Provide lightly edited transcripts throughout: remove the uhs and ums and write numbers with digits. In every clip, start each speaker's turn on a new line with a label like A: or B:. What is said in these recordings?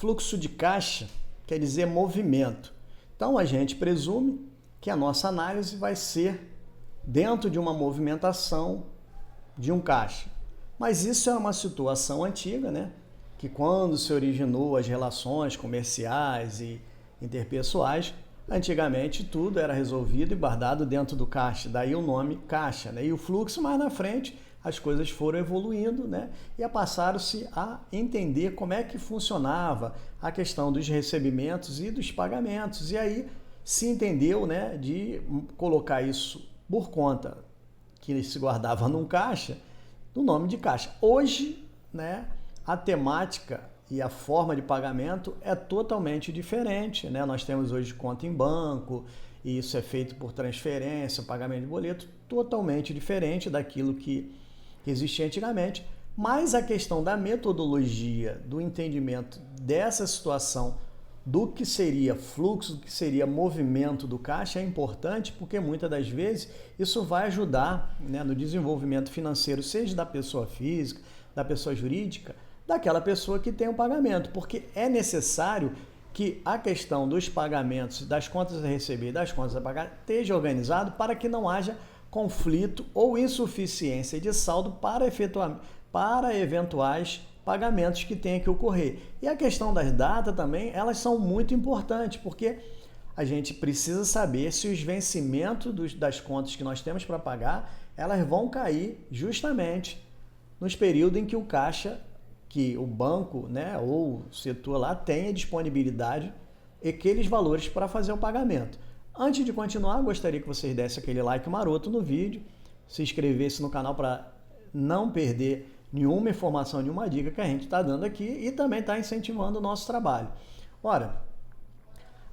A: Fluxo de caixa quer dizer movimento. Então, a gente presume que a nossa análise vai ser dentro de uma movimentação de um caixa. Mas isso é uma situação antiga, né? Que quando se originou as relações comerciais e interpessoais, antigamente tudo era resolvido e guardado dentro do caixa, daí o nome caixa, né? E o fluxo mais na frente, as coisas foram evoluindo, né? E passaram-se a entender como é que funcionava a questão dos recebimentos e dos pagamentos. E aí se entendeu, né, de colocar isso por conta que se guardava num caixa, no nome de caixa. Hoje, né, a temática e a forma de pagamento é totalmente diferente, né? Nós temos hoje conta em banco, e isso é feito por transferência, pagamento de boleto, totalmente diferente daquilo que existia antigamente. Mas a questão da metodologia, do entendimento dessa situação, do que seria fluxo, do que seria movimento do caixa é importante, porque muitas das vezes isso vai ajudar, né, no desenvolvimento financeiro, seja da pessoa física, da pessoa jurídica, daquela pessoa que tem o pagamento, porque é necessário que a questão dos pagamentos, das contas a receber e das contas a pagar esteja organizado para que não haja conflito ou insuficiência de saldo para eventuais pagamentos que tenham que ocorrer. E a questão das datas também, elas são muito importantes, porque a gente precisa saber se os vencimentos das contas que nós temos para pagar, elas vão cair justamente nos períodos em que o caixa, que o banco, né, ou o setor lá tenha disponibilidade e aqueles valores para fazer o pagamento. Antes de continuar, gostaria que vocês dessem aquele like maroto no vídeo, se inscrevesse no canal para não perder nenhuma informação, nenhuma dica que a gente está dando aqui e também está incentivando o nosso trabalho. Ora,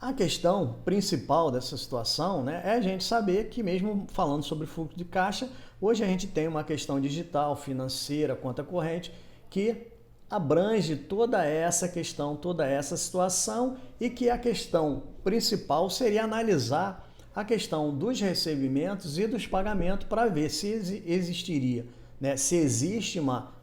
A: a questão principal dessa situação, né, é a gente saber que mesmo falando sobre fluxo de caixa, hoje a gente tem uma questão digital, financeira, conta corrente, que abrange toda essa questão, toda essa situação e que a questão principal seria analisar a questão dos recebimentos e dos pagamentos para ver se existiria, né, se existe uma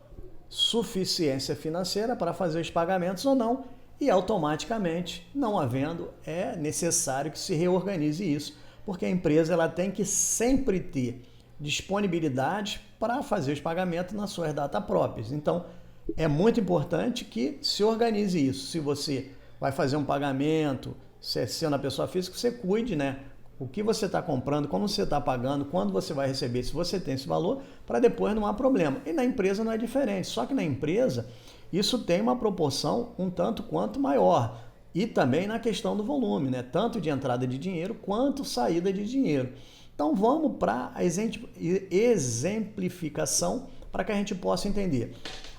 A: suficiência financeira para fazer os pagamentos ou não, e automaticamente, não havendo, é necessário que se reorganize isso, porque a empresa ela tem que sempre ter disponibilidade para fazer os pagamentos nas suas datas próprias. Então, é muito importante que se organize isso. Se você vai fazer um pagamento, sendo a pessoa física, você cuide, né? O que você está comprando, como você está pagando, quando você vai receber, se você tem esse valor, para depois não há problema. E na empresa não é diferente, só que na empresa isso tem uma proporção um tanto quanto maior. E também na questão do volume, né? Tanto de entrada de dinheiro quanto saída de dinheiro. Então vamos para a exemplificação para que a gente possa entender.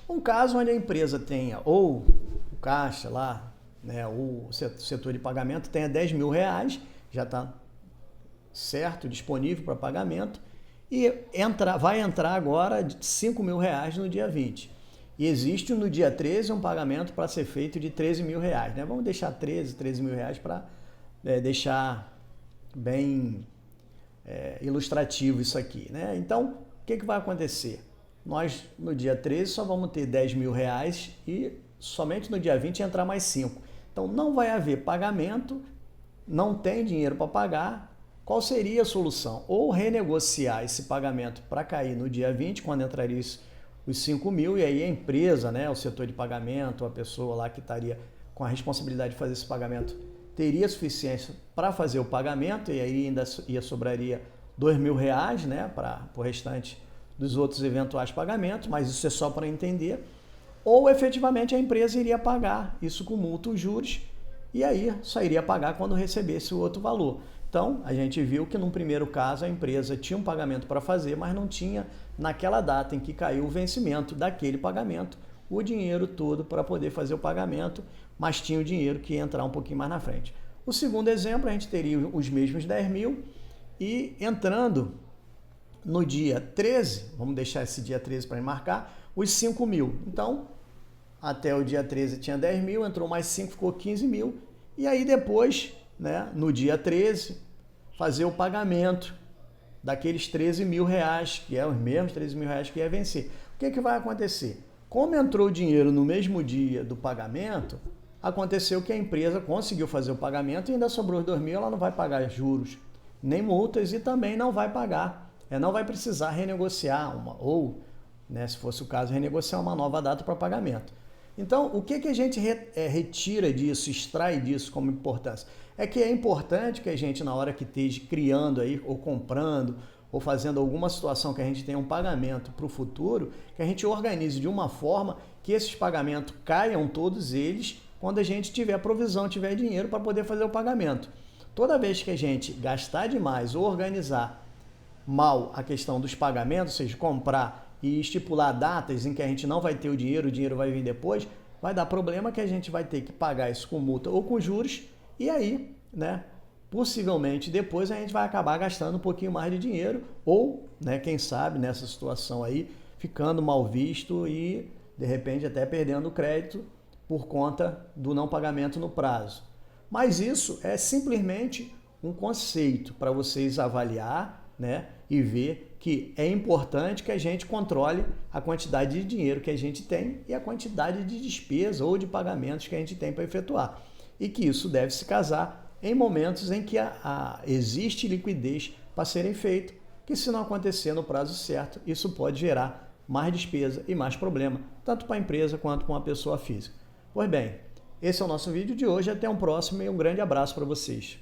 A: Um caso onde a empresa tenha, ou o caixa lá, né, o setor de pagamento tenha 10 mil reais, já está certo, disponível para pagamento, e vai entrar agora de 5 mil reais no dia 20. E existe no dia 13 um pagamento para ser feito de 13 mil reais. Né? Vamos deixar 13 mil reais para deixar bem ilustrativo isso aqui. Né? Então, o que vai acontecer? Nós, no dia 13, só vamos ter 10 mil reais e somente no dia 20 entrar mais 5. Então, não vai haver pagamento, não tem dinheiro para pagar. Qual seria a solução? Ou renegociar esse pagamento para cair no dia 20, quando entraria os 5 mil, e aí a empresa, né, o setor de pagamento, a pessoa lá que estaria com a responsabilidade de fazer esse pagamento, teria suficiência para fazer o pagamento, e aí ainda sobraria 2 mil reais, né, para o restante dos outros eventuais pagamentos, mas isso é só para entender. Ou efetivamente a empresa iria pagar isso com multa e juros, e aí só iria pagar quando recebesse o outro valor. Então, a gente viu que num primeiro caso a empresa tinha um pagamento para fazer, mas não tinha, naquela data em que caiu o vencimento daquele pagamento, o dinheiro todo para poder fazer o pagamento, mas tinha o dinheiro que ia entrar um pouquinho mais na frente. O segundo exemplo, a gente teria os mesmos 10 mil e entrando no dia 13, vamos deixar esse dia 13 para marcar, os 5 mil. Então, até o dia 13 tinha 10 mil, entrou mais 5, ficou 15 mil, e aí depois, né, no dia 13, fazer o pagamento daqueles 13 mil reais, que é os mesmos 13 mil reais que ia vencer. O que vai acontecer? Como entrou o dinheiro no mesmo dia do pagamento, aconteceu que a empresa conseguiu fazer o pagamento e ainda sobrou os 2.000, ela não vai pagar juros, nem multas e também não vai pagar, não vai precisar renegociar ou, se fosse o caso, renegociar uma nova data para pagamento. Então, o que a gente retira disso, extrai disso como importância? É que é importante que a gente, na hora que esteja criando aí, ou comprando, ou fazendo alguma situação que a gente tenha um pagamento para o futuro, que a gente organize de uma forma que esses pagamentos caiam todos eles quando a gente tiver provisão, tiver dinheiro para poder fazer o pagamento. Toda vez que a gente gastar demais ou organizar mal a questão dos pagamentos, ou seja, comprar e estipular datas em que a gente não vai ter o dinheiro vai vir depois, vai dar problema que a gente vai ter que pagar isso com multa ou com juros e aí, possivelmente depois a gente vai acabar gastando um pouquinho mais de dinheiro ou, quem sabe, nessa situação aí, ficando mal visto e de repente até perdendo o crédito por conta do não pagamento no prazo. Mas isso é simplesmente um conceito para vocês avaliar, e ver que é importante que a gente controle a quantidade de dinheiro que a gente tem e a quantidade de despesa ou de pagamentos que a gente tem para efetuar. E que isso deve se casar em momentos em que existe liquidez para serem feitos, que se não acontecer no prazo certo, isso pode gerar mais despesa e mais problema, tanto para a empresa quanto para uma pessoa física. Pois bem, esse é o nosso vídeo de hoje, até um próximo e um grande abraço para vocês.